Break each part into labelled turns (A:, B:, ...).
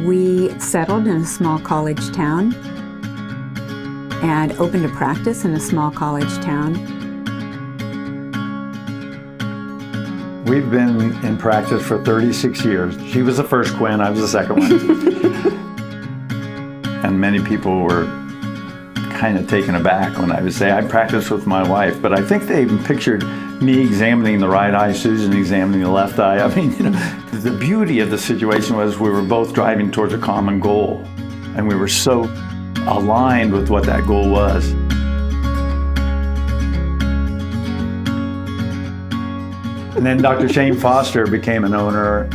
A: We settled in a small college town and opened a practice in a small college town.
B: We've been in practice for 36 years. She was the first Quinn, I was the second one. And many people were kind of taken aback when I would say I practice with my wife, but I think they even pictured me examining the right eye, Susan examining the left eye. I mean, the beauty of the situation was we were both driving towards a common goal, and we were so aligned with what that goal was. And then Dr. Shane Foster became an owner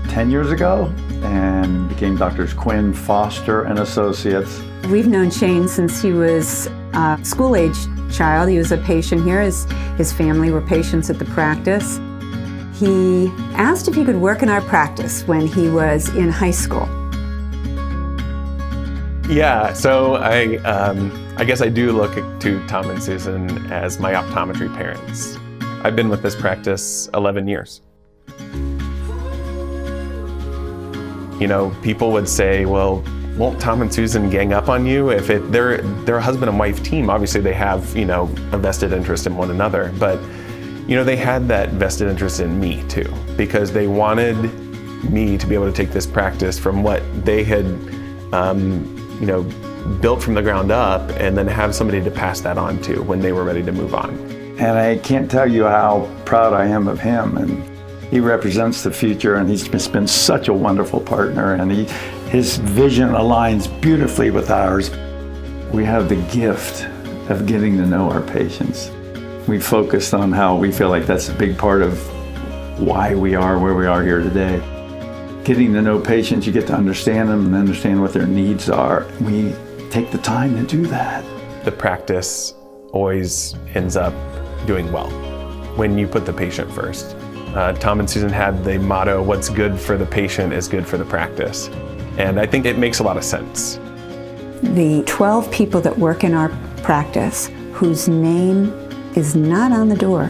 B: 10 years ago and became Drs. Quinn, Foster, and Associates.
A: We've known Shane since he was a school-age child. He was a patient here. His family were patients at the practice. He asked if he could work in our practice when he was in high school.
C: Yeah, so I guess I do look to Tom and Susan as my optometry parents. I've been with this practice 11 years. You know, people would say, well, won't Tom and Susan gang up on you? If they're a husband and wife team, obviously they have, a vested interest in one another. But, they had that vested interest in me too, because they wanted me to be able to take this practice from what they had, built from the ground up and then have somebody to pass that on to when they were ready to move on.
B: And I can't tell you how proud I am of him. And he represents the future, and he's just been such a wonderful partner, and his vision aligns beautifully with ours. We have the gift of getting to know our patients. We focused on how we feel like that's a big part of why we are where we are here today. Getting to know patients, you get to understand them and understand what their needs are. We take the time to do that.
C: The practice always ends up doing well when you put the patient first. Tom and Susan had the motto, what's good for the patient is good for the practice. And I think it makes a lot of sense.
A: The 12 people that work in our practice whose name is not on the door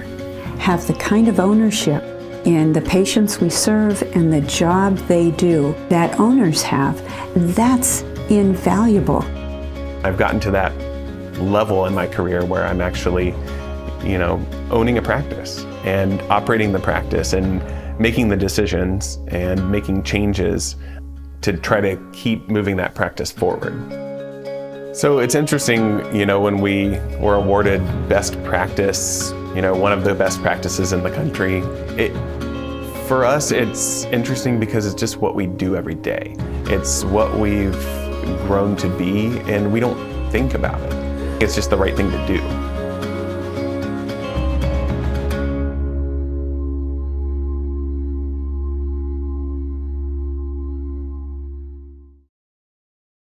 A: have the kind of ownership in the patients we serve and the job they do that owners have. That's invaluable.
C: I've gotten to that level in my career where I'm actually owning a practice and operating the practice and making the decisions and making changes to try to keep moving that practice forward. So it's interesting, when we were awarded best practice, one of the best practices in the country, for us, it's interesting because it's just what we do every day. It's what we've grown to be, and we don't think about it. It's just the right thing to do.